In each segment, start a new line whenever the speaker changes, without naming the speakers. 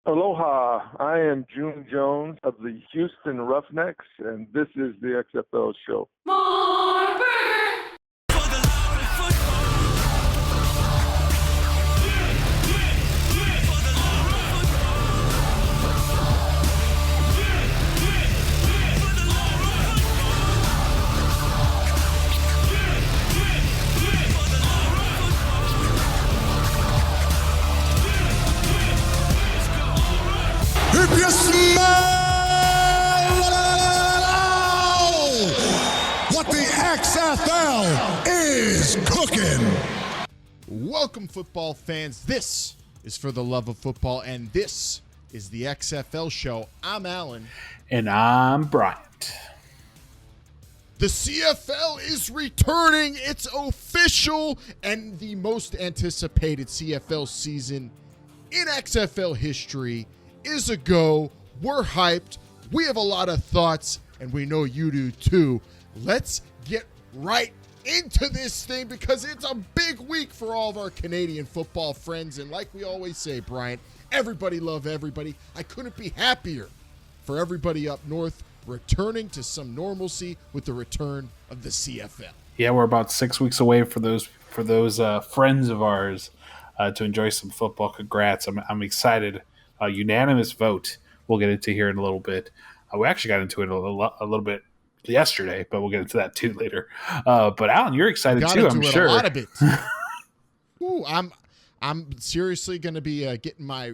Aloha, I am June Jones of the Houston Roughnecks, and this is the XFL Show.
If you smell what the XFL is cooking.
Welcome, football fans. This is For the Love of Football, and this is the XFL Show. I'm Alan.
And I'm Bryant.
The CFL is returning. It's official, and the most anticipated CFL season in XFL history is a go. We're hyped. We have a lot of thoughts, and we know you do too. Let's get right into this thing because it's a big week for all of our Canadian football friends. And like we always say, Bryant, everybody love everybody. I couldn't be happier for everybody up north returning to some normalcy with the return of the CFL.
Yeah, we're about 6 weeks away for those friends of ours to enjoy some football. Congrats. I'm excited. Unanimous vote we'll get into here in a little bit. We actually got into it a little bit yesterday, but we'll get into that too later. But Alan, you're excited too, I'm sure.
A lot of it. Ooh, I'm seriously going to be getting my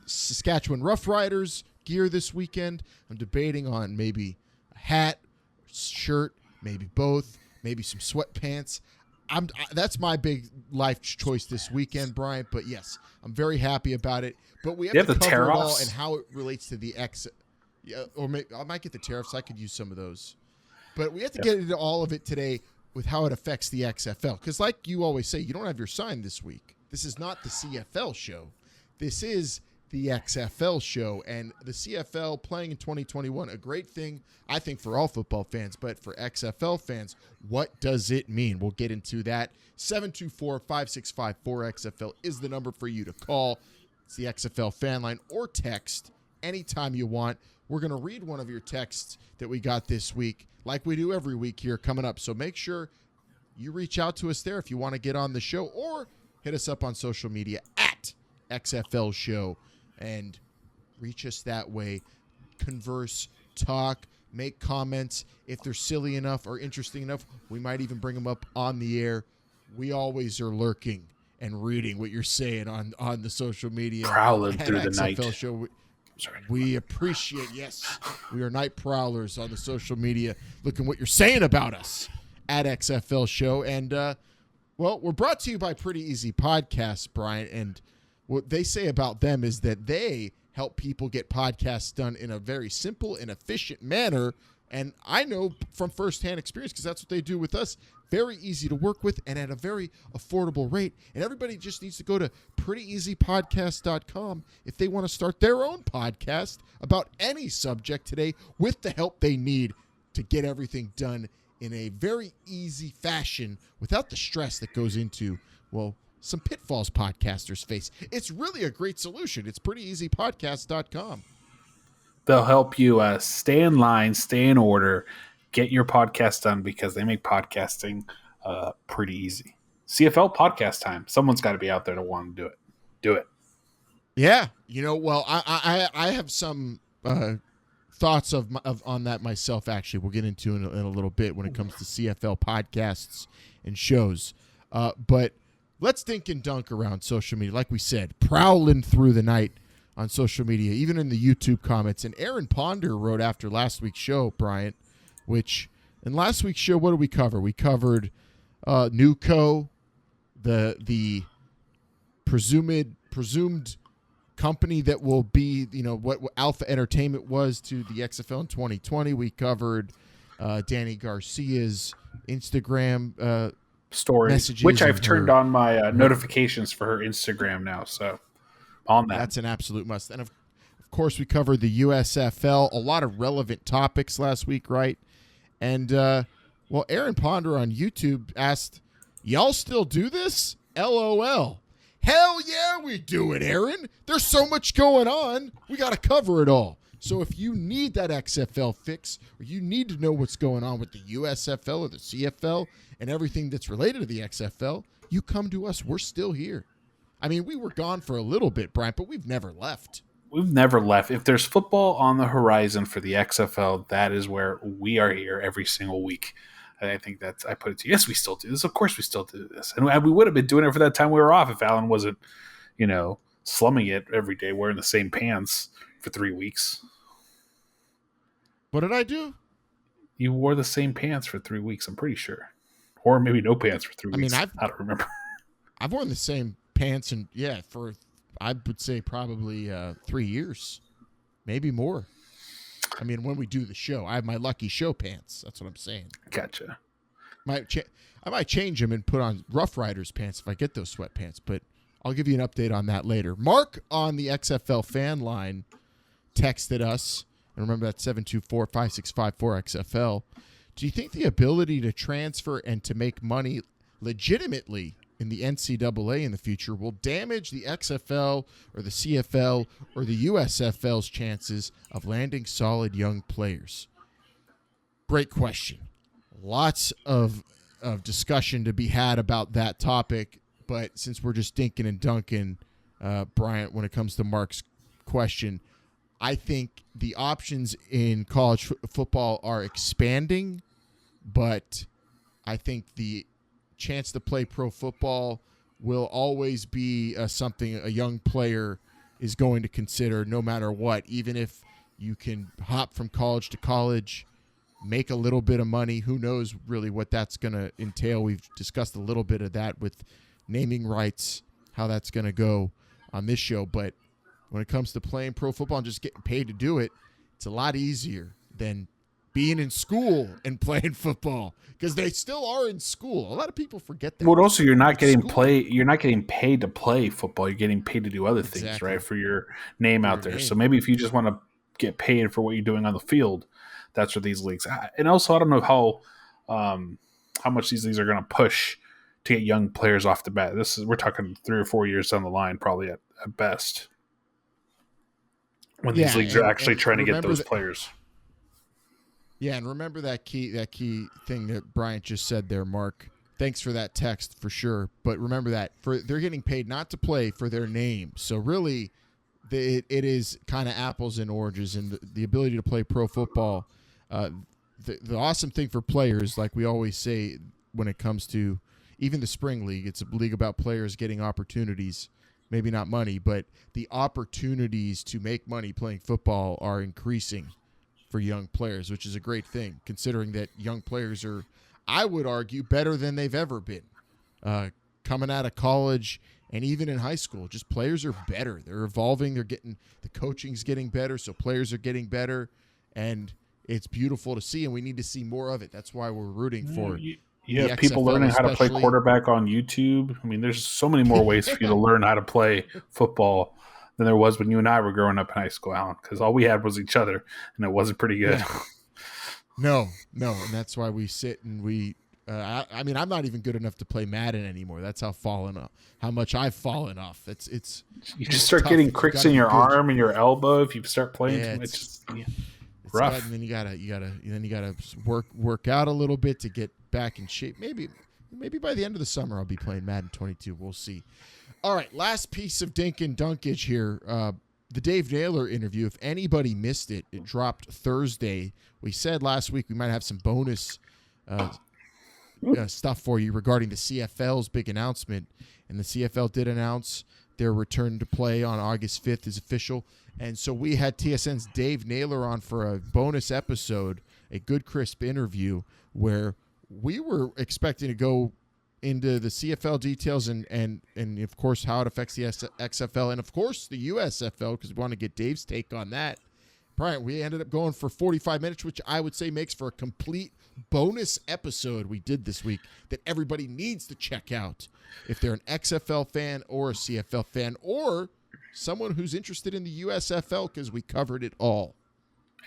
Saskatchewan Roughriders gear this weekend. I'm debating on maybe a hat, shirt, maybe both, maybe some sweatpants. That's my big life choice this weekend, Brian. But yes, I'm very happy about it. But we have to cover it all and how it relates to the Yeah, or maybe I might get the tariffs. I could use some of those. But we have to get into all of it today with how it affects the XFL. Because like you always say, you don't have your sign this week. This is not the CFL show. This is the XFL show. And the CFL playing in 2021, a great thing, I think, for all football fans. But for XFL fans, what does it mean? We'll get into that. 724-565-4XFL is the number for you to call. It's the XFL Fan Line, or text anytime you want. We're going to read one of your texts that we got this week, like we do every week here coming up. So make sure you reach out to us there if you want to get on the show, or hit us up on social media at XFL Show and reach us that way. Converse, talk, make comments. If they're silly enough or interesting enough, we might even bring them up on the air. We always are lurking and reading what you're saying on the social media.
Prowling through the
XFL
night.
Show. We appreciate, yes, we are night prowlers on the social media, looking what you're saying about us at XFL Show. And, well, we're brought to you by Pretty Easy Podcasts, Brian. And what they say about them is that they help people get podcasts done in a very simple and efficient manner. And I know from firsthand experience, because that's what they do with us. Very easy to work with and at a very affordable rate. And everybody just needs to go to prettyeasypodcast.com if they want to start their own podcast about any subject today with the help they need to get everything done in a very easy fashion without the stress that goes into, well, some pitfalls podcasters face. It's really a great solution. It's prettyeasypodcast.com.
They'll help you stay in line, stay in order, get your podcast done, because they make podcasting pretty easy. CFL podcast time. Someone's got to be out there to want to do it. Do it.
Yeah. Well, I have some thoughts on that myself, actually. We'll get into in a little bit when it comes to CFL podcasts and shows. But let's dink and dunk around social media. Like we said, prowling through the night on social media, even in the YouTube comments. And Aaron Ponder wrote after last week's show, Bryant, which in last week's show, what did we cover? We covered Nuco, the presumed company that will be, what Alpha Entertainment was to the XFL in 2020. We covered Danny Garcia's Instagram
story,
messages,
which I've turned on my notifications for her Instagram now. So on that,
that's an absolute must. And of course, we covered the USFL, a lot of relevant topics last week, right? And Aaron Ponder on YouTube asked, "Y'all still do this?" LOL. Hell yeah, we do it, Aaron. There's so much going on. We got to cover it all. So if you need that XFL fix, or you need to know what's going on with the USFL or the CFL and everything that's related to the XFL, you come to us. We're still here. I mean, we were gone for a little bit, Brian, but we've never left.
We've never left. If there's football on the horizon for the XFL, that is where we are here every single week. And I think I put it to you. Yes, we still do this. Of course we still do this. And we would have been doing it for that time we were off if Alan wasn't, slumming it every day wearing the same pants for 3 weeks.
What did I do?
You wore the same pants for 3 weeks, I'm pretty sure. Or maybe no pants for 3 weeks. I don't remember.
I've worn the same pants for I would say probably 3 years, maybe more. I mean, when we do the show, I have my lucky show pants. That's what I'm saying.
Gotcha.
I might change them and put on Rough Riders pants if I get those sweatpants, but I'll give you an update on that later. Mark on the XFL Fan Line texted us, and remember that's 724-5654-XFL. Do you think the ability to transfer and to make money legitimately in the NCAA in the future will damage the XFL or the CFL or the USFL's chances of landing solid young players? Great question. Lots of discussion to be had about that topic, but since we're just dinking and dunking, Bryant, when it comes to Mark's question, I think the options in college football are expanding, but I think the chance to play pro football will always be something a young player is going to consider no matter what. Even if you can hop from college to college, make a little bit of money, who knows really what that's going to entail. We've discussed a little bit of that with naming rights, how that's going to go on this show. But when it comes to playing pro football and just getting paid to do it, it's a lot easier than being in school and playing football, because they still are in school. A lot of people forget that.
Well, also you're not getting paid to play football. You're getting paid to do other things, right? For your name out there. So maybe if you just want to get paid for what you're doing on the field, that's what these leagues. And also, I don't know how much these leagues are going to push to get young players off the bat. We're talking 3 or 4 years down the line, probably at best, when these leagues are actually trying to get those players.
Yeah, and remember that key thing that Bryant just said there, Mark. Thanks for that text for sure. But remember that they're getting paid not to play, for their name. So really, it is kind of apples and oranges, and the ability to play pro football. The awesome thing for players, like we always say when it comes to even the spring league, it's a league about players getting opportunities, maybe not money, but the opportunities to make money playing football are increasing for young players, which is a great thing, considering that young players are, I would argue, better than they've ever been. Coming out of college and even in high school, just players are better. They're evolving. The coaching's getting better, so players are getting better, and it's beautiful to see, and we need to see more of it. That's why we're rooting for it.
You have people learning how to play quarterback on YouTube. I mean, there's so many more ways for you to learn how to play football than there was when you and I were growing up in high school, Alan, because all we had was each other, and it wasn't pretty good.
Yeah. No, and that's why we sit and we I mean, I'm not even good enough to play Madden anymore. That's how much I've fallen off. It's
you just start getting cricks in your arm and your elbow if you start playing too much. It's rough.
And then you gotta work out a little bit to get back in shape. Maybe by the end of the summer I'll be playing Madden 22. We'll see. All right, last piece of dink and dunkage here. The Dave Naylor interview, if anybody missed it, it dropped Thursday. We said last week we might have some bonus stuff for you regarding the CFL's big announcement. And the CFL did announce their return to play on August 5th is official. And so we had TSN's Dave Naylor on for a bonus episode, a good crisp interview where we were expecting to go into the CFL details and of course how it affects the XFL and of course the USFL, because we want to get Dave's take on that. Brian, we ended up going for 45 minutes, which I would say makes for a complete bonus episode we did this week that everybody needs to check out if they're an XFL fan or a CFL fan or someone who's interested in the USFL, because we covered it all.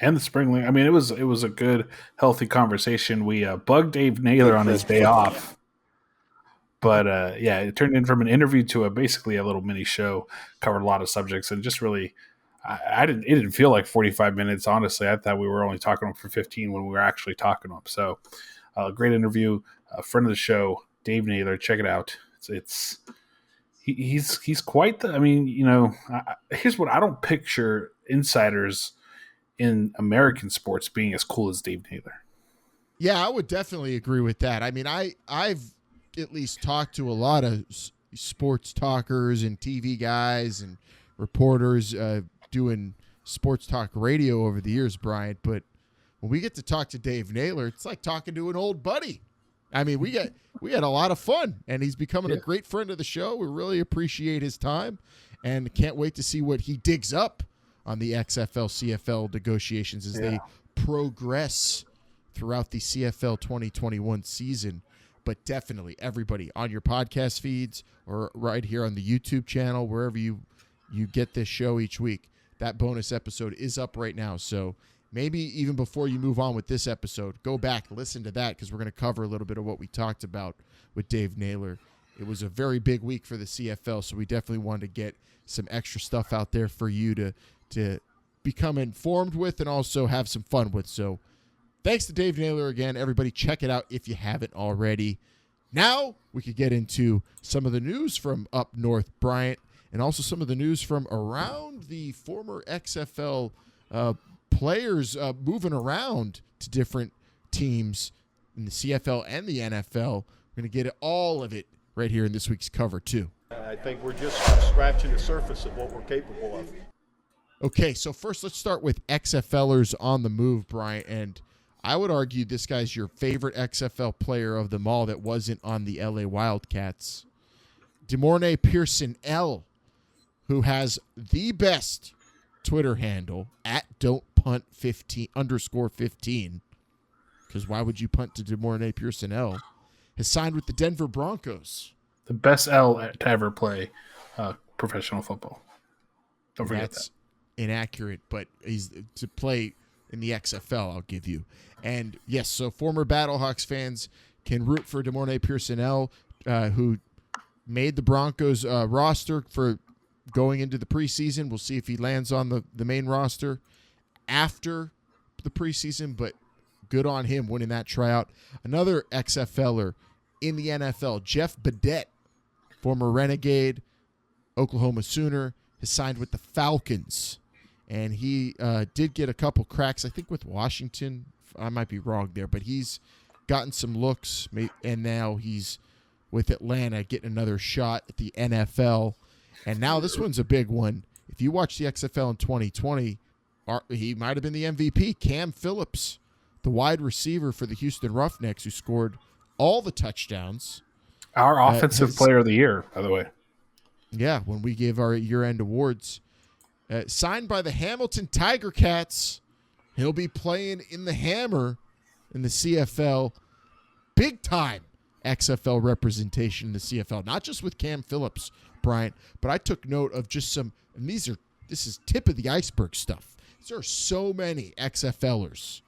And the spring league. I mean, it was a good, healthy conversation. We bugged Dave Naylor on his day off. But yeah, it turned in from an interview to basically a little mini show. Covered a lot of subjects and just really, it didn't feel like 45 minutes. Honestly, I thought we were only talking to him for 15 when we were actually talking to him. So, great interview. A friend of the show, Dave Naylor. Check it out. He's quite the. I mean, here's what I don't picture insiders in American sports being as cool as Dave Naylor.
Yeah, I would definitely agree with that. I mean, I've at least talked to a lot of sports talkers and TV guys and reporters doing sports talk radio over the years, Brian. But when we get to talk to Dave Naylor, it's like talking to an old buddy. I mean, we had a lot of fun, and he's becoming a great friend of the show. We really appreciate his time, and can't wait to see what he digs up on the XFL CFL negotiations as they progress throughout the CFL 2021 season. But definitely, everybody on your podcast feeds or right here on the YouTube channel, wherever you get this show each week, that bonus episode is up right now. So maybe even before you move on with this episode, go back, listen to that, because we're going to cover a little bit of what we talked about with Dave Naylor. It was a very big week for the CFL, so we definitely wanted to get some extra stuff out there for you to become informed with and also have some fun with. So thanks to Dave Naylor again. Everybody check it out if you haven't already. Now we could get into some of the news from up north, Bryant, and also some of the news from around the former XFL players moving around to different teams in the CFL and the NFL. We're going to get all of it right here in this week's cover, too.
I think we're just scratching the surface of what we're capable of.
Okay, so first let's start with XFLers on the move, Brian. And I would argue this guy's your favorite XFL player of them all that wasn't on the LA Wildcats. DeMornay Pearson L, who has the best Twitter handle at don'tpunt15_15, because why would you punt to DeMornay Pearson L, has signed with the Denver Broncos.
The best L to ever play professional football. Don't forget
That's inaccurate, but he's to play in the XFL, I'll give you. And yes, so former Battlehawks fans can root for DeMornay Pearson L, who made the Broncos roster for going into the preseason. We'll see if he lands on the main roster after the preseason, but good on him winning that tryout. Another XFLer in the NFL, Jeff Badette, former Renegade, Oklahoma Sooner, has signed with the Falcons. And he did get a couple cracks, I think, with Washington. I might be wrong there, but he's gotten some looks, and now he's with Atlanta getting another shot at the NFL. And now this one's a big one. If you watch the XFL in 2020, he might have been the MVP. Cam Phillips, the wide receiver for the Houston Roughnecks, who scored all the touchdowns.
Our offensive player of the year, by the way.
Yeah, when we gave our year-end awards. Signed by the Hamilton Tiger Cats. He'll be playing in the Hammer in the CFL. Big-time XFL representation in the CFL. Not just with Cam Phillips, Bryant, but I took note of just some, and this is tip of the iceberg stuff. There are so many XFLers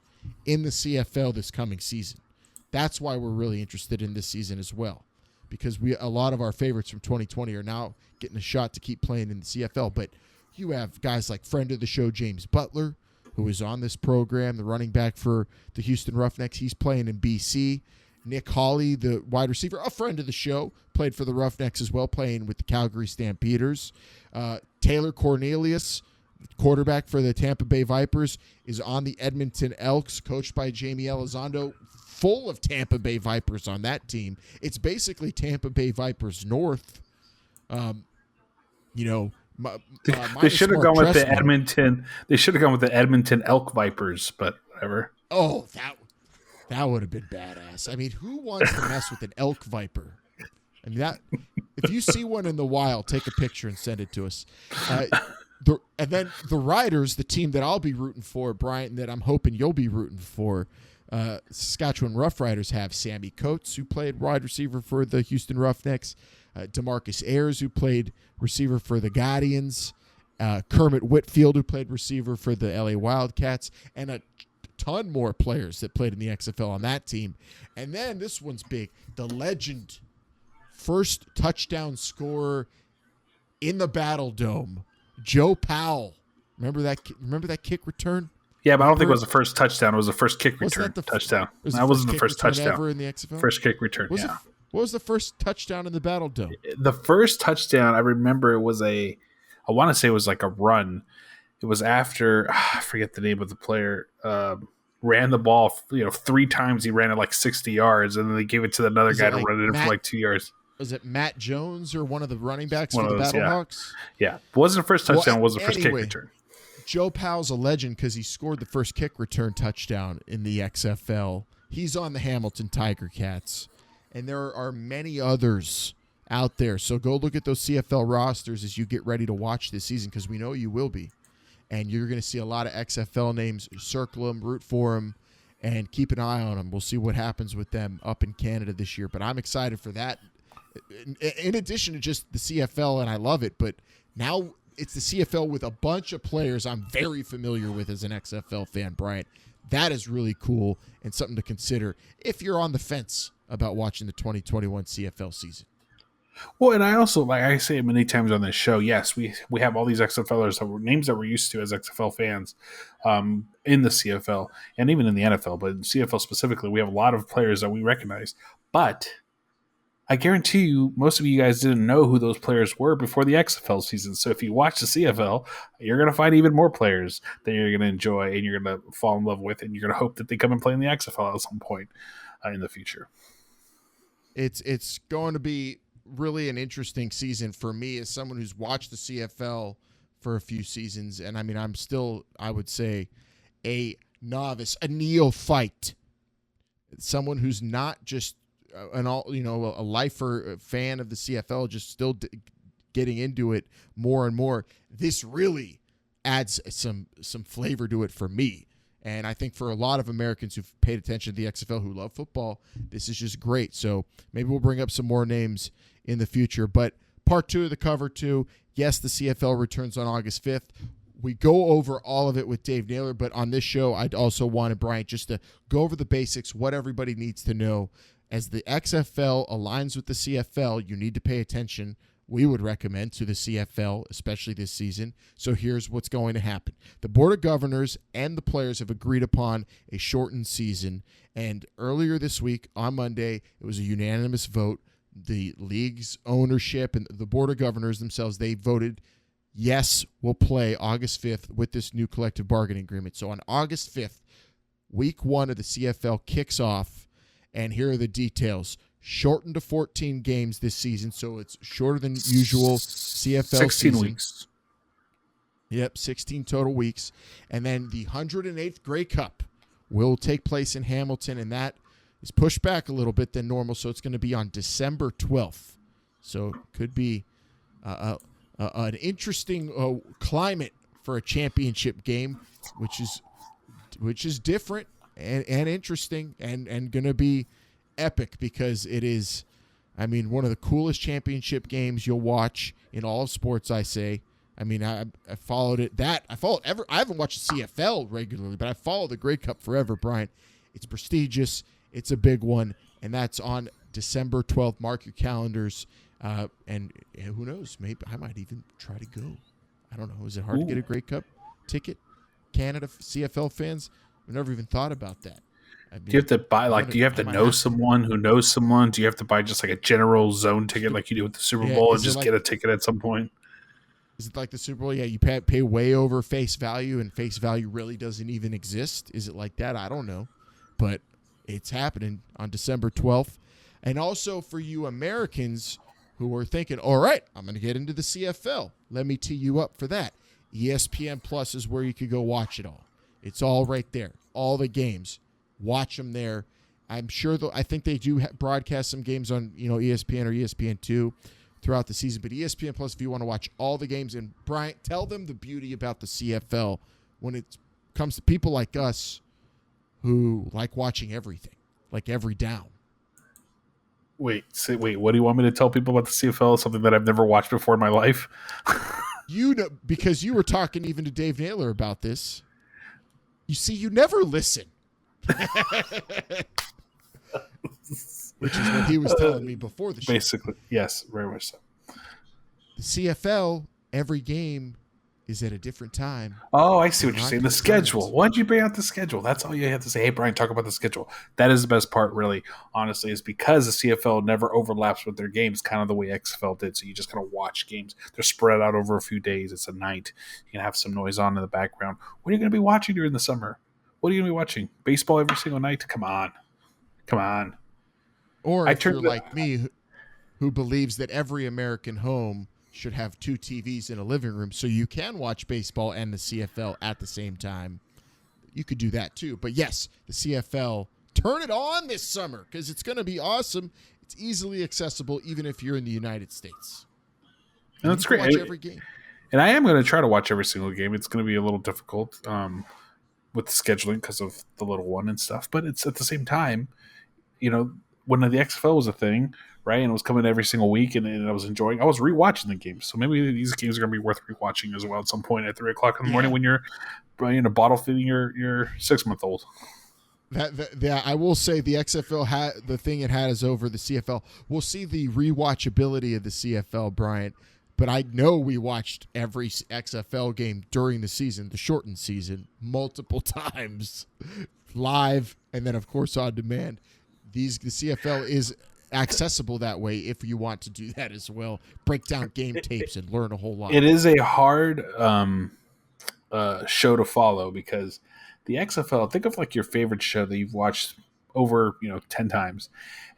in the CFL this coming season. That's why we're really interested in this season as well, because a lot of our favorites from 2020 are now getting a shot to keep playing in the CFL. But you have guys like friend of the show James Butler, who is on this program, the running back for the Houston Roughnecks. He's playing in BC. Nick Hawley, the wide receiver, a friend of the show, played for the Roughnecks as well, playing with the Calgary Stampeders. Taylor Cornelius, quarterback for the Tampa Bay Vipers, is on the Edmonton Elks, coached by Jamie Elizondo, full of Tampa Bay Vipers on that team. It's basically Tampa Bay Vipers North.
They should have gone with the Edmonton. They should have gone with the Edmonton Elk Vipers, but whatever.
Oh, that would have been badass. I mean, who wants to mess with an elk viper? I mean, that if you see one in the wild, take a picture and send it to us. And then the Riders, the team that I'll be rooting for, Brian, that I'm hoping you'll be rooting for. Saskatchewan Roughriders have Sammy Coates, who played wide receiver for the Houston Roughnecks, DeMarcus Ayers, who played receiver for the Guardians, Kermit Whitfield, who played receiver for the LA Wildcats, and a ton more players that played in the XFL on that team. And then this one's big, the legend first touchdown scorer in the Battle Dome, Joe Powell. Remember that kick return?
Yeah, but I don't think it was the first touchdown. It was the first kick return touchdown.
That
wasn't the first touchdown
ever in the XFL?
First kick return,
What was the first touchdown in the Battle Dome?
The first touchdown, I remember it was I want to say it was like a run. It was after, I forget the name of the player, ran the ball, 3 times. He ran it like 60 yards, and then they gave it to another guy to run it in for like 2 yards.
Was it Matt Jones or one of the running backs for the Battlehawks?
Yeah. It wasn't the first touchdown. It was the first kick return.
Joe Powell's a legend because he scored the first kick return touchdown in the XFL. He's on the Hamilton Tiger Cats. And there are many others out there. So go look at those CFL rosters as you get ready to watch this season, because we know you will be. And you're going to see a lot of XFL names. Circle them, root for them, and keep an eye on them. We'll see what happens with them up in Canada this year. But I'm excited for that. In addition to just the CFL, and I love it, but now it's the CFL with a bunch of players I'm very familiar with as an XFL fan, Bryant. That is really cool and something to consider if you're on the fence about watching the 2021 CFL season.
Well, and I also, like I say many times on this show, yes, we have all these XFLers, names that we're used to as XFL fans in the CFL and even in the NFL, but in CFL specifically, we have a lot of players that we recognize. But I guarantee you, most of you guys didn't know who those players were before the XFL season. So if you watch the CFL, you're going to find even more players that you're going to enjoy and you're going to fall in love with, and you're going to hope that they come and play in the XFL at some point in the future.
It's going to be really an interesting season for me as someone who's watched the CFL for a few seasons. And I mean, I'm still, I would say, a novice, a neophyte, someone who's not just a lifer fan of the CFL, just still getting into it more and more. This really adds some flavor to it for me. And I think for a lot of Americans who've paid attention to the XFL who love football, this is just great. So maybe we'll bring up some more names in the future. But part 2 of the cover 2, yes, the CFL returns on August 5th. We go over all of it with Dave Naylor, but on this show, I'd also wanted Bryant just to go over the basics, what everybody needs to know. As the XFL aligns with the CFL, you need to pay attention, we would recommend, to the CFL, especially this season. So here's what's going to happen. The Board of Governors and the players have agreed upon a shortened season, and earlier this week, on Monday, it was a unanimous vote. The league's ownership and the Board of Governors themselves, they voted, yes, we'll play August 5th with this new collective bargaining agreement. So on August 5th, week 1 of the CFL kicks off. And here are the details. Shortened to 14 games this season, so it's shorter than usual CFL
16
season.
weeks.
Yep, 16 total weeks. And then the 108th Grey Cup will take place in Hamilton, and that is pushed back a little bit than normal, so it's going to be on December 12th. So it could be an interesting climate for a championship game, which is different and interesting and going to be epic, because it is, I mean, one of the coolest championship games you'll watch in all of sports, I say. I mean, I followed it. I haven't watched CFL regularly, but I follow the Grey Cup forever, Brian. It's prestigious. It's a big one, and that's on December 12th. Mark your calendars, and who knows? Maybe I might even try to go. I don't know. Is it hard to get a Grey Cup ticket? Canada CFL fans? I've never even thought about that. I mean,
do you have to buy, do you have to know someone who knows someone? Do you have to buy just like a general zone ticket like you do with the Super Bowl and just get a ticket at some point?
Is it like the Super Bowl? Yeah, you pay way over face value, and face value really doesn't even exist. Is it like that? I don't know. But it's happening on December 12th. And also for you Americans who are thinking, all right, I'm going to get into the CFL. Let me tee you up for that. ESPN Plus is where you could go watch it all. It's all right there. All the games. Watch them there. I'm sure, I think they do broadcast some games on ESPN or ESPN2 throughout the season. But ESPN Plus, if you want to watch all the games. And, Bryant, tell them the beauty about the CFL when it comes to people like us who like watching everything, like every down.
Wait, what do you want me to tell people about the CFL? Something that I've never watched before in my life?
Because you were talking even to Dave Naylor about this. You see, you never listen. which is what he was telling me before the show.
Basically, yes, very much so.
The CFL, every game is at a different time.
Oh, I see what you're
Not
saying. The
concurrent.
schedule. Why'd you bring out the schedule? That's all you have to say. Hey, Brian, talk about the schedule. That is the best part, really, honestly, is because the CFL never overlaps with their games, kind of the way XFL did. So you just kind of watch games. They're spread out over a few days. It's a night. You can have some noise on in the background. What are you going to be watching during the summer? What are you going to be watching? Baseball every single night? Come on. Come on.
Or if you're like me, who believes that every American home should have 2 TVs in a living room so you can watch baseball and the CFL at the same time, you could do that too. But yes, the CFL, turn it on this summer because it's going to be awesome. It's easily accessible even if you're in the United States.
And that's great.
Watch every game.
And I am going to try to watch every single game. It's going to be a little difficult with the scheduling because of the little one and stuff. But it's at the same time, when the XFL was a thing, right, and it was coming every single week, and I was rewatching the games. So maybe these games are going to be worth rewatching as well at some point at 3 o'clock in the morning when you're bottle feeding your 6-month-old.
That I will say the XFL the thing it had is over the CFL. We'll see the rewatchability of the CFL, Bryant. But I know we watched every XFL game during the season, the shortened season, multiple times, live, and then of course on demand. The CFL is accessible that way if you want to do that as well. Break down game tapes and learn a whole lot.
It is a hard show to follow because the XFL, think of like your favorite show that you've watched over 10 times,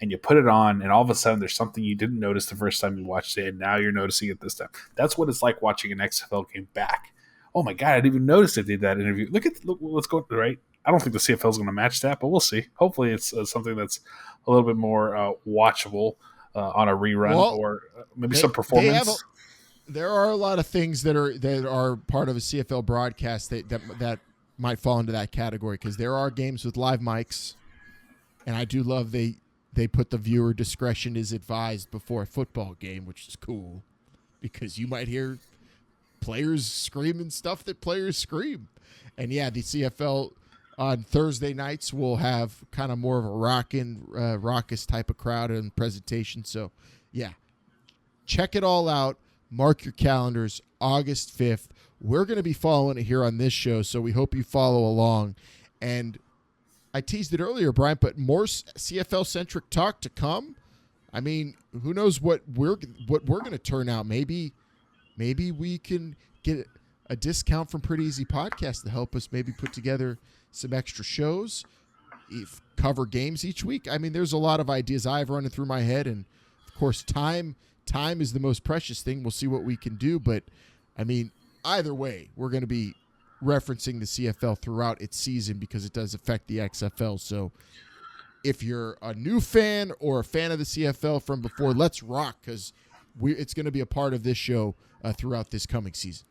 and you put it on, and all of a sudden there's something you didn't notice the first time you watched it, and now you're noticing it this time. That's what it's like watching an XFL game back. Oh my God, I didn't even notice they did that interview. Look, let's go right. I don't think the CFL is going to match that, but we'll see. Hopefully, it's something that's a little bit more watchable on a rerun, or maybe some performance.
There are a lot of things that are part of a CFL broadcast that might fall into that category because there are games with live mics, and I do love they put the viewer discretion is advised before a football game, which is cool because you might hear players screaming stuff that players scream, and yeah, the CFL. On Thursday nights, we'll have kind of more of a raucous type of crowd and presentation. So, yeah, check it all out. Mark your calendars, August 5th. We're going to be following it here on this show, so we hope you follow along. And I teased it earlier, Brian, but more CFL-centric talk to come. I mean, who knows what we're going to turn out. Maybe we can get a discount from Pretty Easy Podcast to help us maybe put together some extra shows, cover games each week. I mean, there's a lot of ideas I've running through my head, and of course, time is the most precious thing. We'll see what we can do, but I mean, either way, we're going to be referencing the CFL throughout its season because it does affect the XFL. So, if you're a new fan or a fan of the CFL from before, let's rock because it's going to be a part of this show throughout this coming season.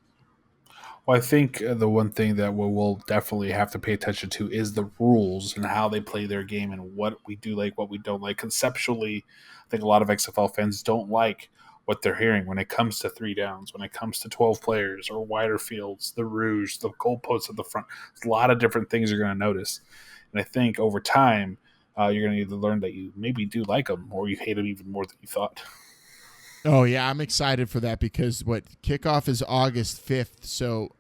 Well, I think the one thing that we'll definitely have to pay attention to is the rules and how they play their game and what we do like, what we don't like. Conceptually, I think a lot of XFL fans don't like what they're hearing when it comes to 3 downs, when it comes to 12 players or wider fields, the rouge, the goalposts at the front. There's a lot of different things you're going to notice. And I think over time, you're going to either learn that you maybe do like them or you hate them even more than you thought.
Oh, yeah, I'm excited for that because kickoff is August 5th, so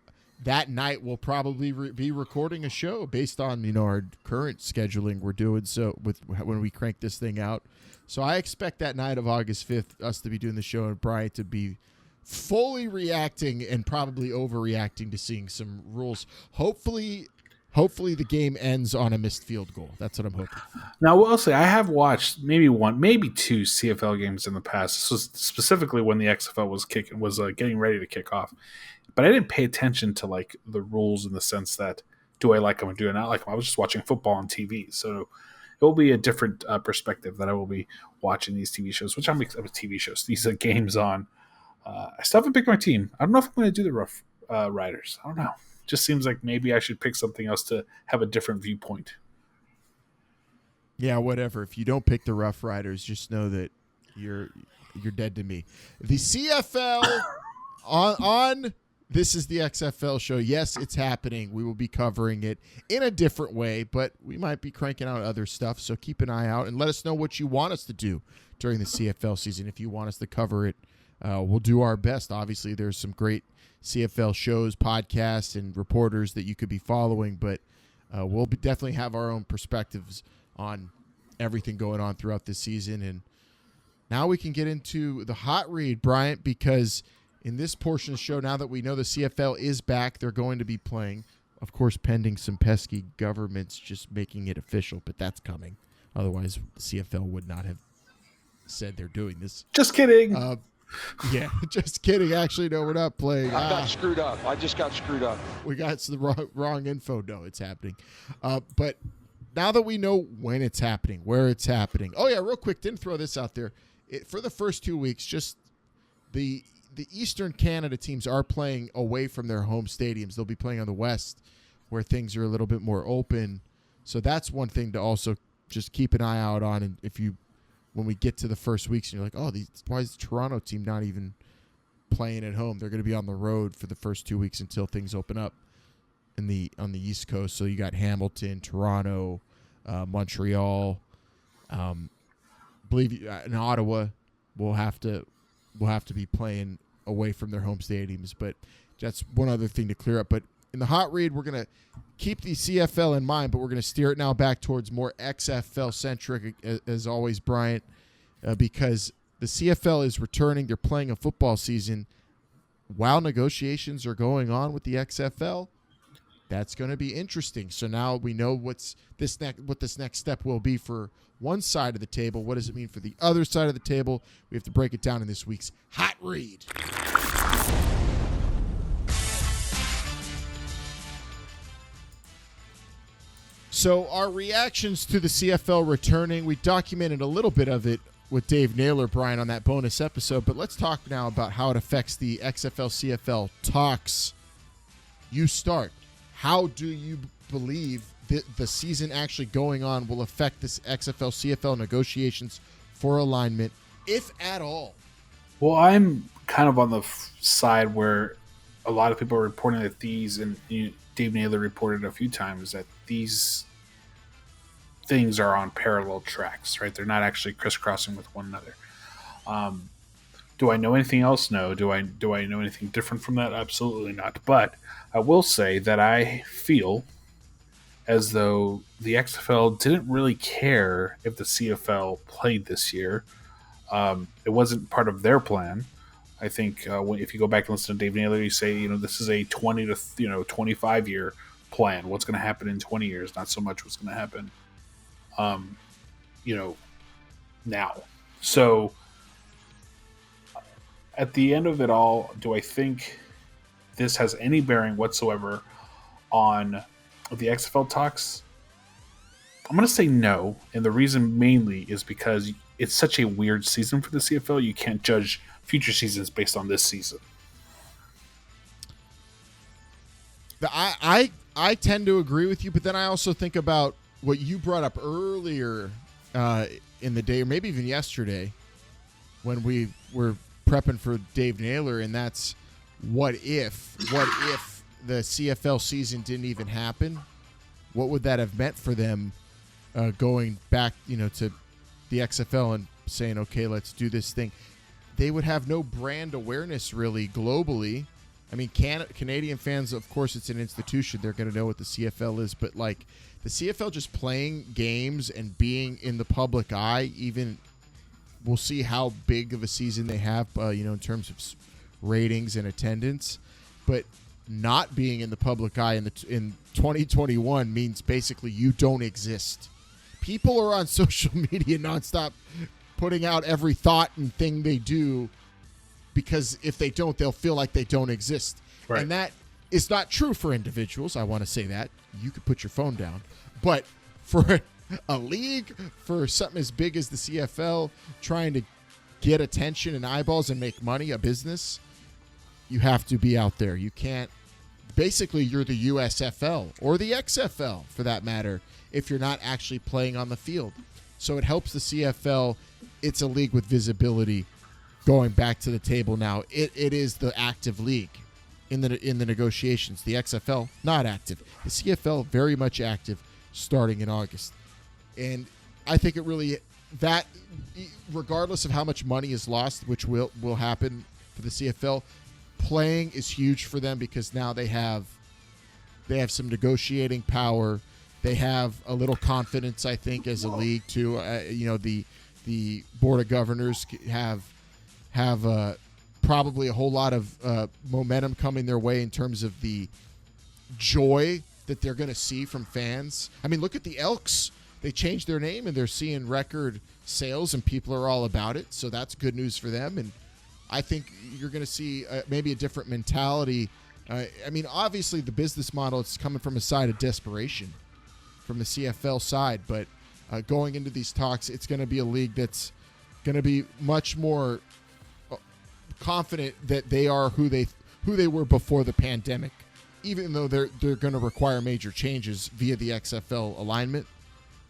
that night we'll probably be recording a show based on our current scheduling we're doing so when we crank this thing out. So I expect that night of August 5th us to be doing the show and Brian to be fully reacting and probably overreacting to seeing some rules. Hopefully the game ends on a missed field goal. That's what I'm hoping.
Now, I will say I have watched maybe 2 CFL games in the past. This was specifically when the XFL was getting ready to kick off. But I didn't pay attention to like the rules in the sense that do I like them or do I not like them? I was just watching football on TV. So it will be a different perspective that I will be watching these TV shows, which I'm excited with TV shows. These are games on. I still haven't picked my team. I don't know if I'm going to do the Rough Riders. I don't know. Just seems like maybe I should pick something else to have a different viewpoint.
Yeah, whatever. If you don't pick the Rough Riders, just know that you're dead to me. The CFL on This is the XFL show. Yes, it's happening. We will be covering it in a different way, but we might be cranking out other stuff. So keep an eye out and let us know what you want us to do during the CFL season. If you want us to cover it, we'll do our best. Obviously, there's some great CFL shows, podcasts, and reporters that you could be following, but we'll definitely have our own perspectives on everything going on throughout this season. And now we can get into the hot read, Bryant, because in this portion of the show, now that we know the CFL is back, they're going to be playing, of course, pending some pesky governments just making it official, but that's coming. Otherwise, the CFL would not have said they're doing this.
Just kidding.
Yeah, just kidding. Actually, no, we're not playing.
I got screwed up. I just got screwed up.
We got the wrong info. No, it's happening. But now that we know when it's happening, where it's happening. Oh, yeah, real quick, didn't throw this out there. For the first 2 weeks, just the Eastern Canada teams are playing away from their home stadiums. They'll be playing on the West where things are a little bit more open. So that's one thing to also just keep an eye out on. And when we get to the first weeks and you're like, oh, why is the Toronto team not even playing at home? They're going to be on the road for the first 2 weeks until things open up on the East Coast. So you got Hamilton, Toronto, Montreal, in Ottawa will have to be playing away from their home stadiums. But that's one other thing to clear up. But in the hot read, we're going to keep the CFL in mind, but we're going to steer it now back towards more XFL-centric, as always, Bryant, because the CFL is returning. They're playing a football season while negotiations are going on with the XFL. That's going to be interesting. So now we know what this next step will be for one side of the table. What does it mean for the other side of the table? We have to break it down in this week's Hot Read. So our reactions to the CFL returning, we documented a little bit of it with Dave Naylor, Brian, on that bonus episode, but let's talk now about how it affects the XFL-CFL talks. You start. How do you believe that the season actually going on will affect this XFL-CFL negotiations for alignment, if at all?
Well, I'm kind of on the side where a lot of people are reporting that these, and Dave Naylor reported a few times that these things are on parallel tracks, right? They're not actually crisscrossing with one another. Do I know anything else? No. Do I know anything different from that? Absolutely not. But I will say that I feel as though the XFL didn't really care if the CFL played this year. It wasn't part of their plan. I think if you go back and listen to Dave Naylor, you say, this is a 20 to 25 year plan. What's going to happen in 20 years? Not so much what's going to happen, now. So at the end of it all, do I think this has any bearing whatsoever on the XFL talks? I'm going to say no, and the reason mainly is because it's such a weird season for the CFL. You can't judge future seasons based on this season.
I tend to agree with you, but then I also think about what you brought up earlier in the day, or maybe even yesterday, when we were prepping for Dave Naylor, and that's what if the CFL season didn't even happen? What would that have meant for them going back, to the XFL and saying, okay, let's do this thing? They would have no brand awareness really globally. I mean, Canadian fans, of course, it's an institution. They're going to know what the CFL is, but like the CFL just playing games and being in the public eye, even we'll see how big of a season they have, in terms of ratings and attendance. But not being in the public eye in 2021 means basically you don't exist. People are on social media nonstop putting out every thought and thing they do, because if they don't, they'll feel like they don't exist. Right. And that is not true for individuals. I want to say that. You could put your phone down. But for a league, for something as big as the CFL, trying to get attention and eyeballs and make money, a business, you have to be out there. You can't. Basically, you're the USFL or the XFL, for that matter, if you're not actually playing on the field. So it helps the CFL. It's a league with visibility. Going back to the table now, it is the active league. in the negotiations. The XFL not active. The CFL very much active starting in August. And I think it really that regardless of how much money is lost, which will happen for the CFL, playing is huge for them because now they have some negotiating power. They have a little confidence, I think, as a league too. The board of governors have probably a whole lot of momentum coming their way in terms of the joy that they're going to see from fans. I mean, look at the Elks. They changed their name, and they're seeing record sales, and people are all about it. So that's good news for them. And I think you're going to see maybe a different mentality. I mean, obviously, the business model is coming from a side of desperation from the CFL side. But going into these talks, it's going to be a league that's going to be much more confident that they are who they were before the pandemic, even though they're going to require major changes via the XFL alignment.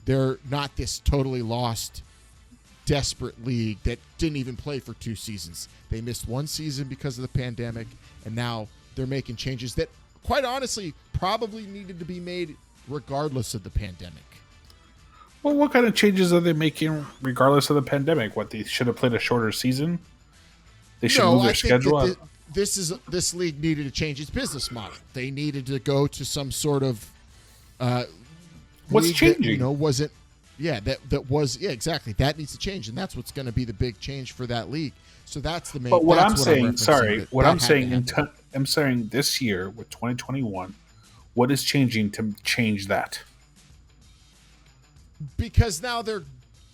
They're not this totally lost, desperate league that didn't even play for 2 seasons. They missed 1 season because of the pandemic, and now they're making changes that, quite honestly, probably needed to be made regardless of the pandemic.
Well, what kind of changes are they making regardless of the pandemic? What, they should have played a shorter season? They should move their schedule.
This league needed to change its business model. They needed to go to some sort of
what's changing?
Exactly. That needs to change, and that's what's going to be the big change for that league. So that's the main.
But
I'm
saying this year with 2021, what is changing to change that?
Because now they're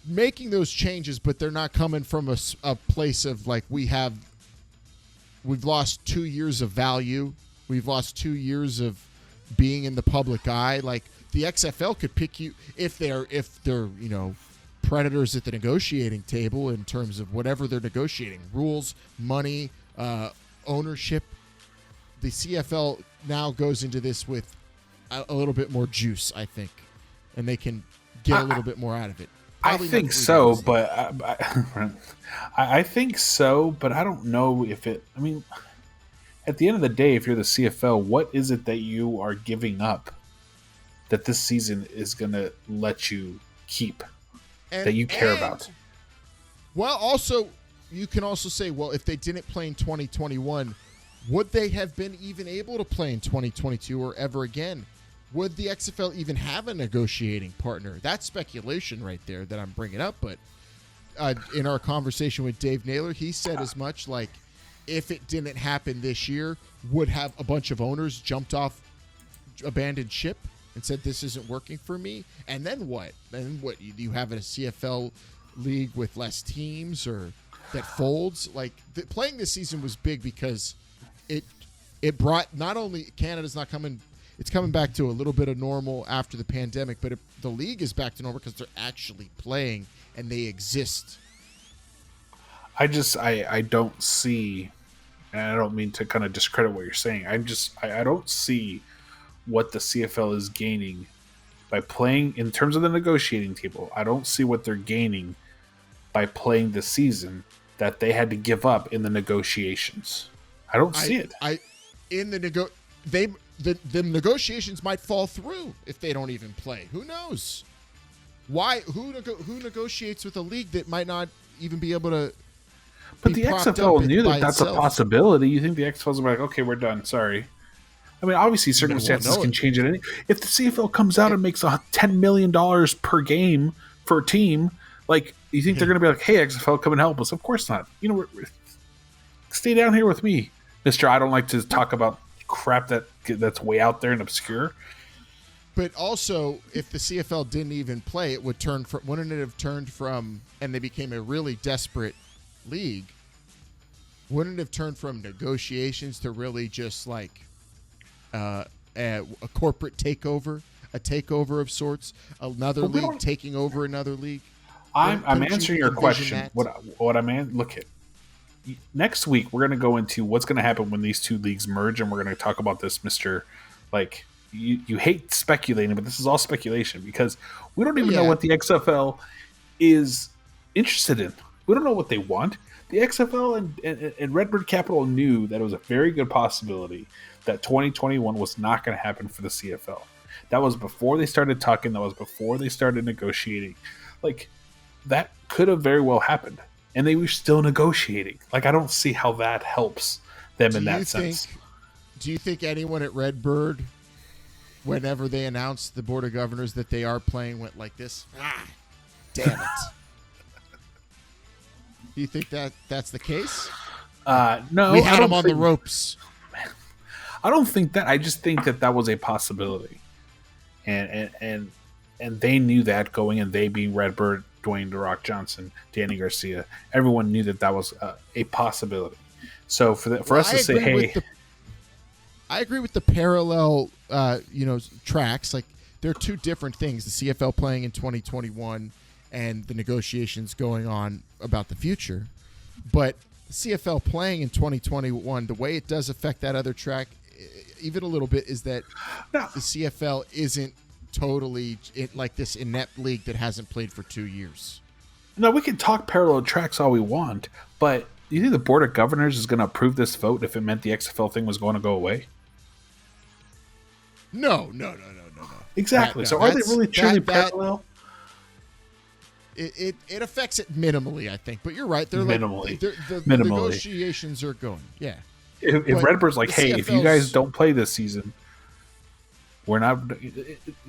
making those changes, but they're not coming from a place of like we've lost 2 years of value. We've lost 2 years of being in the public eye. Like the XFL could pick you if they're predators at the negotiating table in terms of whatever they're negotiating, rules, money, ownership. The CFL now goes into this with a little bit more juice, I think, and they can get a little bit more out of it.
I think so, but I think so, but I don't know if it. I mean, at the end of the day, if you're the CFL, what is it that you are giving up that this season is going to let you keep that you care about?
Well, also, you can also say, well, if they didn't play in 2021, would they have been even able to play in 2022 or ever again? Would the XFL even have a negotiating partner? That's speculation right there that I'm bringing up. But in our conversation with Dave Naylor, he said as much, like, if it didn't happen this year, would have a bunch of owners jumped off, abandoned ship, and said, this isn't working for me? And then what? Then what? You have a CFL league with less teams or that folds? Like, playing this season was big because it brought, not only Canada's not coming, it's coming back to a little bit of normal after the pandemic, but the league is back to normal because they're actually playing and they exist.
I don't see, and I don't mean to kind of discredit what you're saying. I don't see what the CFL is gaining by playing in terms of the negotiating table. I don't see what they're gaining by playing the season that they had to give up in the negotiations. I don't see it. The negotiations might fall through if they don't even play. Who knows?
Why? Who negotiates with a league that might not even be able to?
But the XFL knew that that's a possibility. You think the XFL's like, okay, we're done. Sorry. I mean, obviously circumstances can change it. If the CFL comes out and makes $10 million per game for a team, like, you think they're going to be like, hey, XFL, come and help us? Of course not. Stay down here with me, Mister. I don't like to talk about crap that's way out there and obscure.
But also, if the CFL didn't even play, it wouldn't it have turned from, and they became a really desperate league, wouldn't it have turned from negotiations to really just like a corporate takeover, a takeover of sorts, another league taking over another league?
I'm answering your question. What I'm look at. Next week, we're going to go into what's going to happen when these two leagues merge, and we're going to talk about this, Mr. Like, you hate speculating, but this is all speculation because we don't even know what the XFL is interested in. We don't know what they want. The XFL and Redbird Capital knew that it was a very good possibility that 2021 was not going to happen for the CFL. That was before they started talking. That was before they started negotiating. Like, that could have very well happened. And they were still negotiating. Like, I don't see how that helps them in that sense.
Do you think anyone at Redbird, whenever they announced the Board of Governors that they are playing, went like this? Ah, damn it. Do you think that's the case?
No.
We had them on the ropes.
I don't think that. I just think that was a possibility. And they knew that going in, they being Redbird, Doin The Rock Johnson, Danny Garcia, everyone knew that was a possibility. So for us to say, hey,
I agree with the parallel, tracks. Like, they're two different things: the CFL playing in 2021 and the negotiations going on about the future. But the CFL playing in 2021, the way it does affect that other track, even a little bit, is that the CFL isn't totally like this inept league that hasn't played for 2 years.
No, we can talk parallel tracks all we want, but you think the Board of Governors is going to approve this vote if it meant the XFL thing was going to go away?
No.
Exactly. So are they really truly parallel?
It affects it minimally, I think. But you're right. They're
minimally.
The negotiations are going. Yeah.
If Redbird's like, hey, if you guys don't play this season, we're not.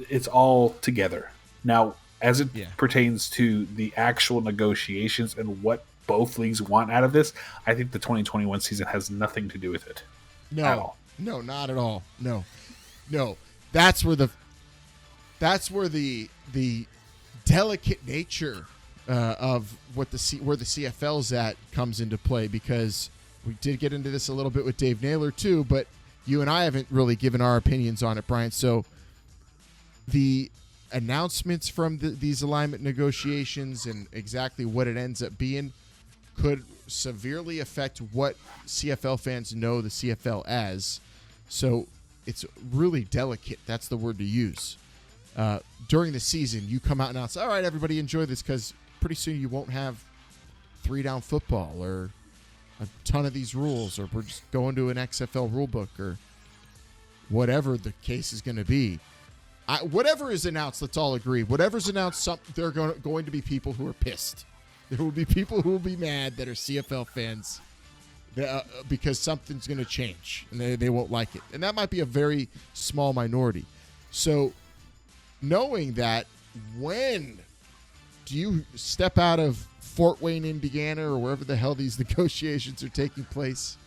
It's all together now. As it pertains to the actual negotiations and what both leagues want out of this, I think the 2021 season has nothing to do with it.
No,
at all.
No, not at all. No. That's where the delicate nature of where the CFL's at comes into play, because we did get into this a little bit with Dave Naylor too, but you and I haven't really given our opinions on it, Brian. So the announcements from these alignment negotiations and exactly what it ends up being could severely affect what CFL fans know the CFL as. So it's really delicate. That's the word to use. During the season, you come out and announce, all right, everybody enjoy this, because pretty soon you won't have 3-down football or a ton of these rules, or we're just going to an XFL rule book, or whatever the case is going to be. Whatever is announced, let's all agree. Whatever's announced, there are going to be people who are pissed. There will be people who will be mad that are CFL fans because something's going to change and they won't like it. And that might be a very small minority. So knowing that, when do you step out of Fort Wayne, Indiana, or wherever the hell these negotiations are taking place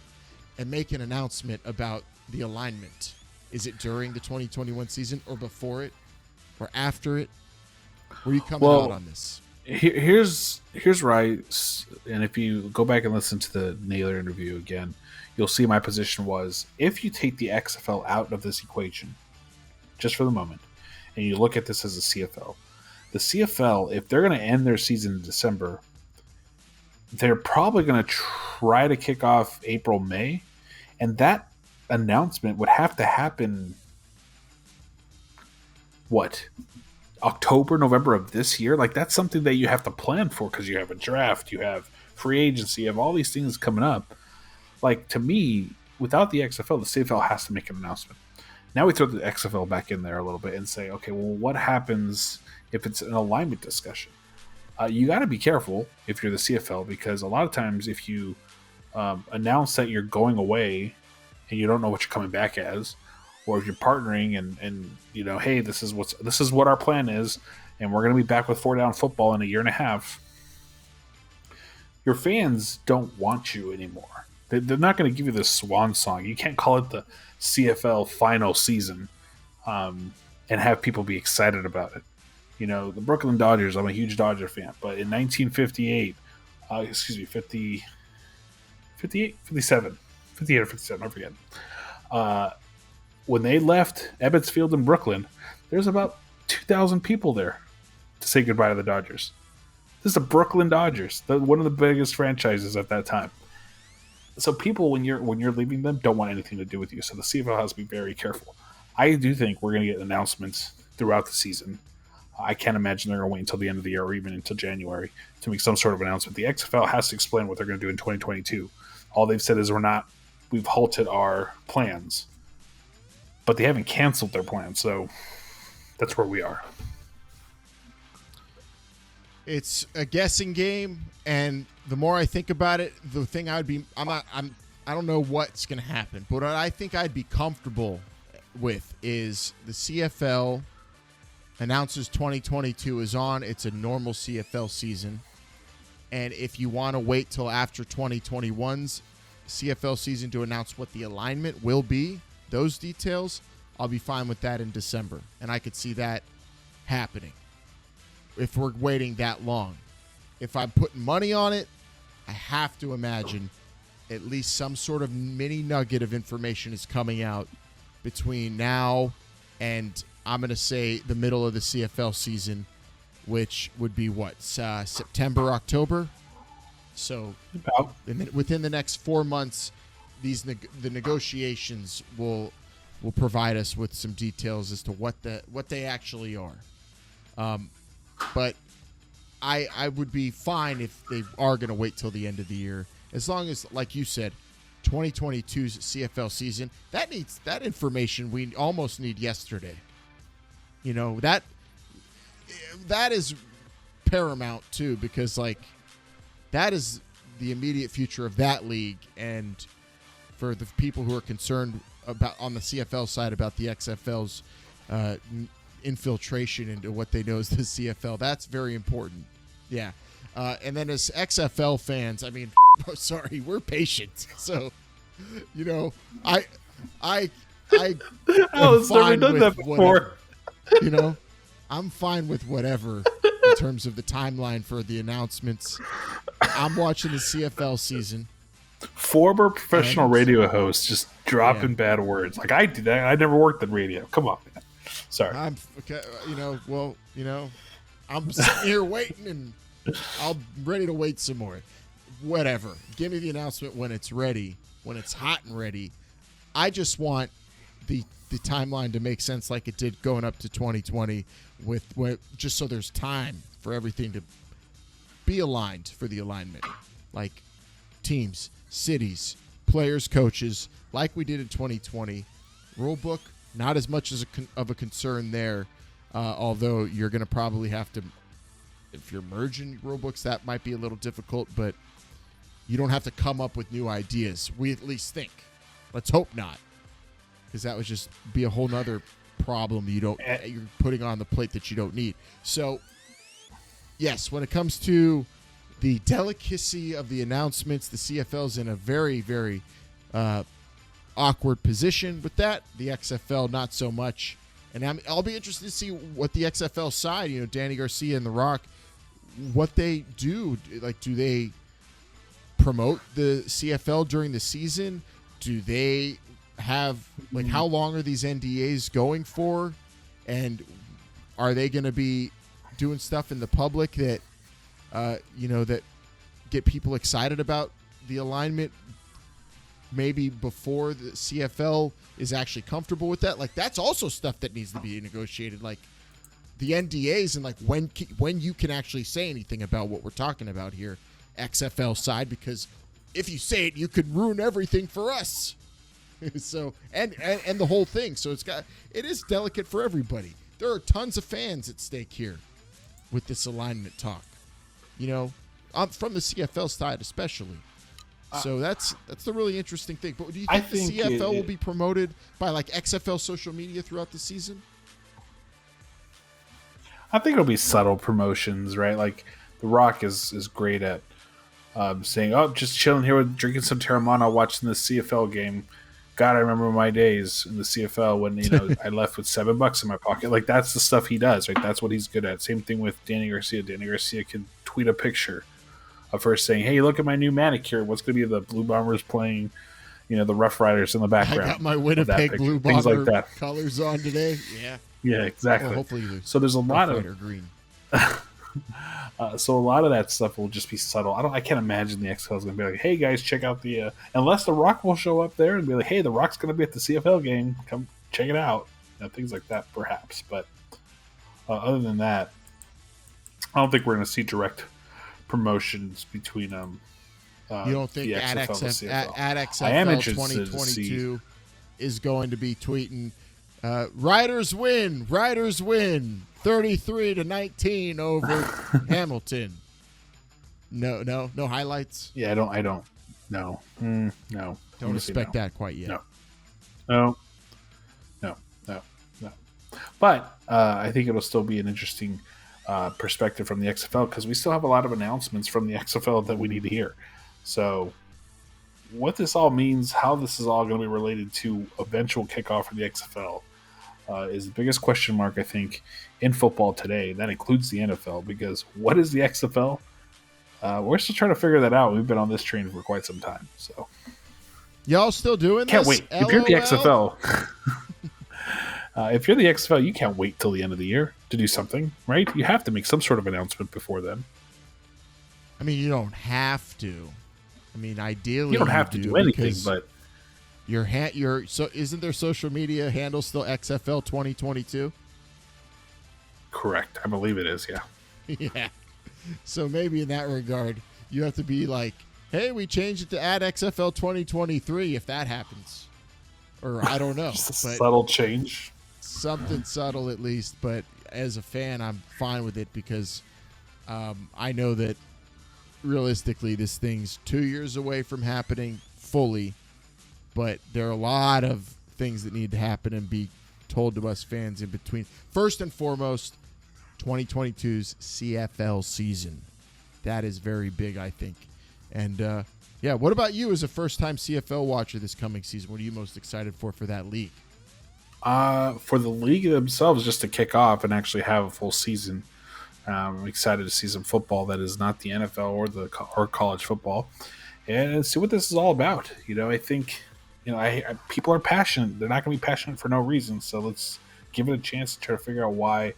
and make an announcement about the alignment? Is it during the 2021 season, or before it, or after it? Where are you coming out on this?
Here's right, and if you go back and listen to the Naylor interview again, you'll see my position was, if you take the XFL out of this equation, just for the moment, and you look at this as a CFL, the CFL, if they're going to end their season in December, they're probably going to try to kick off April, May, and that announcement would have to happen, October, November of this year? Like, that's something that you have to plan for, because you have a draft, you have free agency, you have all these things coming up. Like, to me, without the XFL, the CFL has to make an announcement. Now we throw the XFL back in there a little bit and say, okay, well, what happens if it's an alignment discussion? You got to be careful if you're the CFL, because a lot of times if you announce that you're going away and you don't know what you're coming back as, or if you're partnering and you know, hey, this is what our plan is, and we're going to be back with 4-down football in a year and a half, your fans don't want you anymore. They're not going to give you this swan song. You can't call it the CFL final season and have people be excited about it. You know, the Brooklyn Dodgers, I'm a huge Dodger fan, but in 1958, 58 or 57, I forget. When they left Ebbets Field in Brooklyn, there's about 2,000 people there to say goodbye to the Dodgers. This is the Brooklyn Dodgers, one of the biggest franchises at that time. So people, when you're leaving them, don't want anything to do with you. So the CFL has to be very careful. I do think we're going to get announcements throughout the season. I can't imagine they're going to wait until the end of the year or even until January to make some sort of announcement. The XFL has to explain what they're going to do in 2022. All they've said is we've halted our plans, but they haven't canceled their plans. So that's where we are.
It's a guessing game, and the more I think about it, the thing I don't know what's going to happen, but what I think I'd be comfortable with is the CFL announces 2022 is on. It's a normal CFL season. And if you want to wait till after 2021's CFL season to announce what the alignment will be, those details, I'll be fine with that in December. And I could see that happening if we're waiting that long. If I'm putting money on it, I have to imagine at least some sort of mini nugget of information is coming out between now and I'm going to say the middle of the CFL season, which would be what, September, October? So within the next 4 months, the negotiations will provide us with some details as to what they actually are. But I would be fine if they are going to wait till the end of the year, as long as, like you said, 2022's CFL season, that information we almost need yesterday. You know, that is paramount too, because that is the immediate future of that league, and for the people who are concerned about on the CFL side about the XFL's infiltration into what they know as the CFL, that's very important. Yeah. And then as XFL fans, I mean, sorry, we're patient. So, you know, I
was never done that before.
Whatever. You know, I'm fine with whatever in terms of the timeline for the announcements. I'm watching the CFL season.
Former professional radio host just dropping bad words. Like, I did that. I never worked in radio. Come on, man. Sorry.
I'm okay. I'm sitting here waiting, and I'm ready to wait some more. Whatever. Give me the announcement when it's ready, when it's hot and ready. I just want the timeline to make sense like it did going up to 2020 with just so there's time for everything to be aligned for the alignment. Like teams, cities, players, coaches, like we did in 2020. Rule book, not as much of a concern there, although you're going to probably have to, if you're merging rule books, that might be a little difficult, but you don't have to come up with new ideas. We at least think. Let's hope not, because that would just be a whole nother problem you're putting on the plate that you don't need. So, yes, when it comes to the delicacy of the announcements, the CFL's in a very, very awkward position with that. The XFL, not so much. And I'll be interested to see what the XFL side, Danny Garcia and The Rock, what they do. Like, do they promote the CFL during the season? Do they have, how long are these NDAs going for? And are they going to be doing stuff in the public that, that get people excited about the alignment maybe before the CFL is actually comfortable with that? That's also stuff that needs to be negotiated. The NDAs and when you can actually say anything about what we're talking about here, XFL side, because if you say it, you could ruin everything for us. So and the whole thing. So it is delicate for everybody. There are tons of fans at stake here with this alignment talk. From the CFL side especially. So that's the really interesting thing. But do you think the CFL will be promoted by XFL social media throughout the season?
I think it'll be subtle promotions, right? The Rock is great at saying, "Oh, just chilling here with drinking some Terramana, watching the CFL game." God, I remember my days in the CFL when I left with $7 in my pocket. That's the stuff he does, right? That's what he's good at. Same thing with Danny Garcia. Danny Garcia can tweet a picture of her saying, "Hey, look at my new manicure. What's going to be the Blue Bombers playing, the Rough Riders in the background?"
I got my Winnipeg Blue Bomber
things like that.
Colors on today. Yeah.
Yeah, exactly.
Hopefully,
so there's a lot of
green.
So a lot of that stuff will just be subtle. I can't imagine the XFL is going to be like, "Hey guys, check out the," unless The Rock will show up there and be like, "Hey, The Rock's going to be at the CFL game. Come check it out." Things like that, perhaps. But other than that, I don't think we're going to see direct promotions between
You don't think
the
at
XFL and CFL.
at
I am
XFL
interested to
2022 is going to be tweeting, Riders win, 33-19 over Hamilton. No highlights.
Yeah, I don't. No, no.
Don't expect that quite yet.
No. But I think it'll still be an interesting perspective from the XFL because we still have a lot of announcements from the XFL that we need to hear. So, what this all means, how this is all going to be related to eventual kickoff for the XFL, is the biggest question mark, I think, in football today. That includes the NFL because what is the XFL? We're still trying to figure that out. We've been on this train for quite some time. So,
y'all still doing
can't
this?
wait. If you're the XFL, if you're the XFL, you can't wait till the end of the year to do something, right? You have to make some sort of announcement before then.
I mean, you don't have to. I mean, ideally,
You don't have to do anything, but
so isn't their social media handle still XFL 2022?
correct. I believe it is. Yeah.
Yeah. So maybe in that regard, you have to be like, hey, we changed it to add XFL 2023 if that happens. Or I don't know.
Just a
but
subtle change.
something subtle at least. But as a fan, I'm fine with it because I know that realistically this thing's 2 years away from happening fully. But there are a lot of things that need to happen and be told to us fans in between. First and foremost, 2022's CFL season. That is very big, I think. And, yeah, what about you as a first-time CFL watcher this coming season? What are you most excited for that league?
For the league themselves, just to kick off and actually have a full season. I'm excited to see some football that is not the NFL or college football, and see what this is all about. I think people are passionate. They're not going to be passionate for no reason. So let's give it a chance to try to figure out why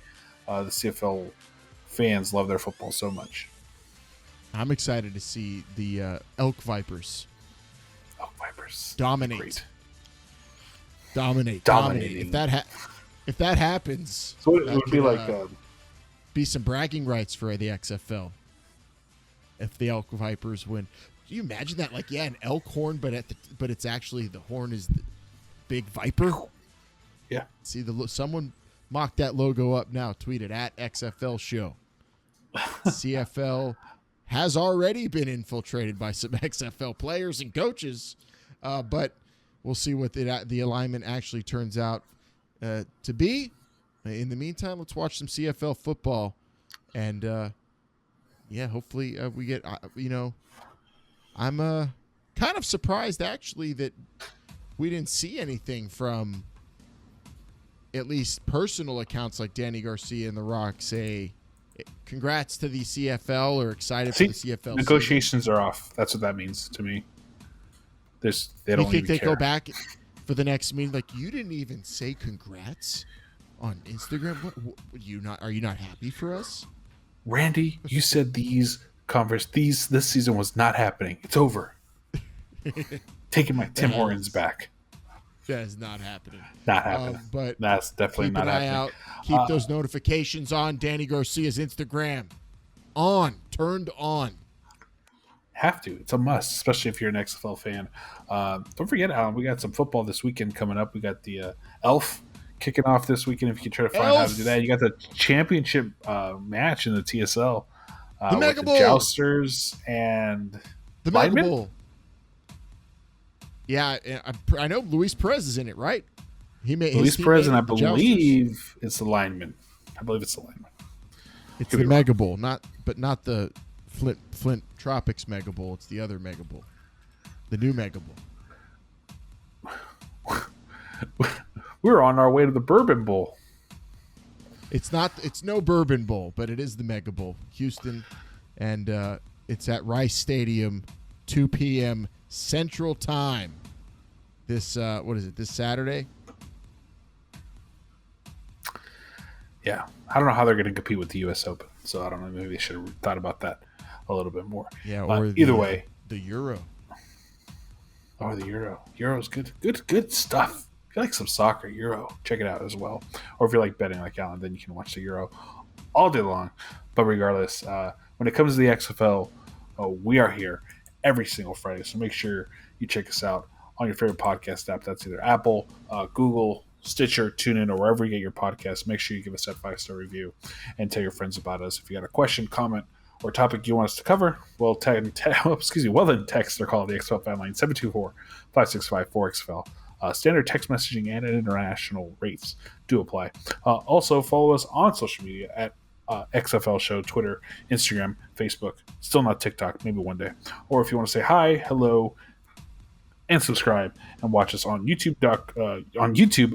the CFL fans love their football so much.
I'm excited to see the Elk Vipers. Dominate.
Great.
Dominate.
Dominating.
If that happens,
So it would be like
be some bragging rights for the XFL. If the Elk Vipers win, do you imagine that? Like, yeah, an elk horn, but it's actually the horn is the big viper.
yeah.
See someone mock that logo up now. Tweet it at XFL Show. CFL has already been infiltrated by some XFL players and coaches, but we'll see what the alignment actually turns out to be. In the meantime, let's watch some CFL football, and hopefully we get. I'm kind of surprised actually that we didn't see anything from at least personal accounts like Danny Garcia and The Rock say congrats to the CFL or excited for the CFL.
Negotiations are off. That's what that means to me. They don't
you think
even
they
care.
go back for the next meeting? Like, you didn't even say congrats on Instagram. What are you not happy for us?
Randy, you said this season was not happening. It's over. Taking my Tim Hortons back.
That is not happening.
Not happening.
But
that's definitely
keep
not
an eye
happening.
out. Keep those notifications on Danny Garcia's Instagram. Turned on.
Have to. It's a must, especially if you're an XFL fan. Don't forget, Alan, we got some football this weekend coming up. We got the Elf kicking off this weekend. If you can try to find out how to do that, you got the championship match in the TSL.
The Mega
with
Bowl.
The Jousters and
The Mega
Linemen?
Bowl. Yeah, I know Luis Perez is in it, right?
Luis Perez, and I believe it's the lineman. It's
the Mega Bowl, not the Flint Tropics Mega Bowl. It's the other Mega Bowl, the new Mega Bowl.
We're on our way to the Bourbon Bowl.
It's no Bourbon Bowl, but it is the Mega Bowl, Houston, and it's at Rice Stadium, 2 p.m. Central Time. This this Saturday?
Yeah, I don't know how they're going to compete with the U.S. Open, so I don't know. Maybe they should have thought about that a little bit more.
Yeah, or
either way,
the Euro.
Oh, the Euro. Euro's good. Good stuff. If you like some soccer, Euro, check it out as well. Or if you like betting like Alan, then you can watch the Euro all day long. But regardless, when it comes to the XFL, we are here every single Friday. So make sure you check us out on your favorite podcast app. That's either Apple, Google, Stitcher, TuneIn, or wherever you get your podcasts. Make sure you give us that 5-star review and tell your friends about us. If you got a question, comment, or topic you want us to cover, well, then text or call the XFL Fan Line 724-565-4XFL. Standard text messaging and international rates do apply. Also, follow us on social media at XFL Show, Twitter, Instagram, Facebook. Still not TikTok, maybe one day. Or if you want to say hi, hello, and subscribe, and watch us on YouTube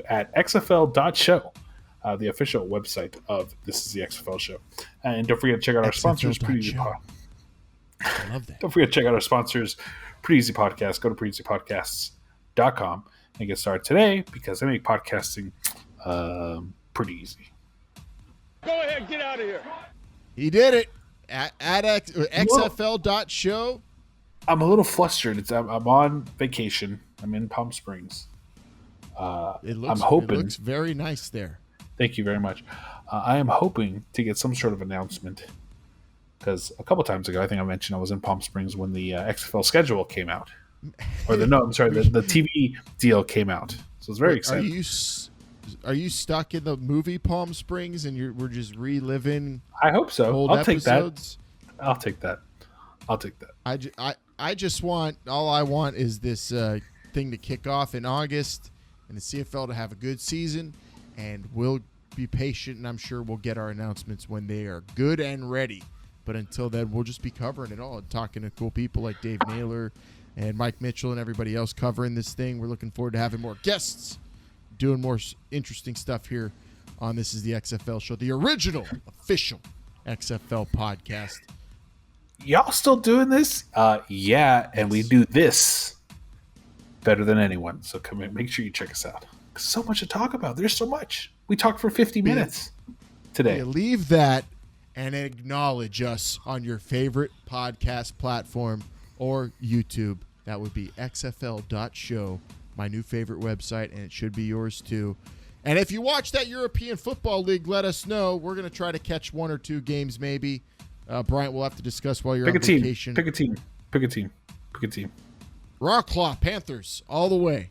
at XFL.show, the official website of This Is the XFL Show. And don't forget to check out our sponsors, Pretty Easy Pod.
I love that.
Don't forget to check out our sponsors, Pretty Easy Podcast. Go to PrettyEasyPodcasts.com and get started today because they make podcasting pretty easy.
Go ahead, get out of here.
He did it at XFL.show.
I'm a little flustered. I'm on vacation. I'm in Palm Springs.
It looks very nice there.
Thank you very much. I am hoping to get some sort of announcement because a couple times ago, I think I mentioned I was in Palm Springs when the XFL schedule came out. The TV deal came out. So it's very exciting.
Are you stuck in the movie Palm Springs and we're just reliving?
I hope so.
Old episodes?
I'll take that.
I just want, all I want is this thing to kick off in August and the CFL to have a good season, and we'll be patient, and I'm sure we'll get our announcements when they are good and ready. But until then, we'll just be covering it all and talking to cool people like Dave Naylor and Mike Mitchell and everybody else covering this thing. We're looking forward to having more guests, doing more interesting stuff here on This Is the XFL Show, the original, official XFL podcast.
Y'all still doing this? Yeah, and we do this better than anyone. So come in, make sure you check us out. So much to talk about. There's so much. We talked for 50 minutes today.
Yeah, leave that and acknowledge us on your favorite podcast platform or YouTube. That would be XFL.show, my new favorite website, and it should be yours too. And if you watch that European Football League, let us know. We're going to try to catch one or two games maybe. Bryant, we'll have to discuss while you're on vacation.
Pick a team.
Rawclaw, Panthers, all the way.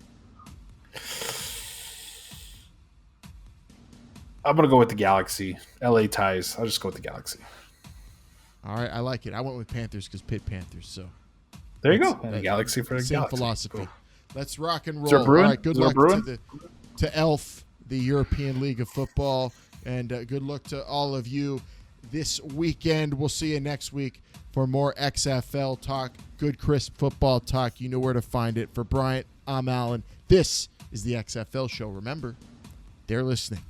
I'm going to go with the Galaxy. LA ties. I'll just go with the Galaxy.
All right, I like it. I went with Panthers because Pitt Panthers. So
there you go. And the Galaxy for the
same
Galaxy.
Philosophy. Cool. Let's rock and roll.
Is there a Bruin?
All right, good
luck
to ELF, the European League of Football, and good luck to all of you this weekend. We'll see you next week for more XFL talk, good crisp football talk. You know where to find it. For Bryant, I'm Alan. This is the XFL Show. Remember, they're listening.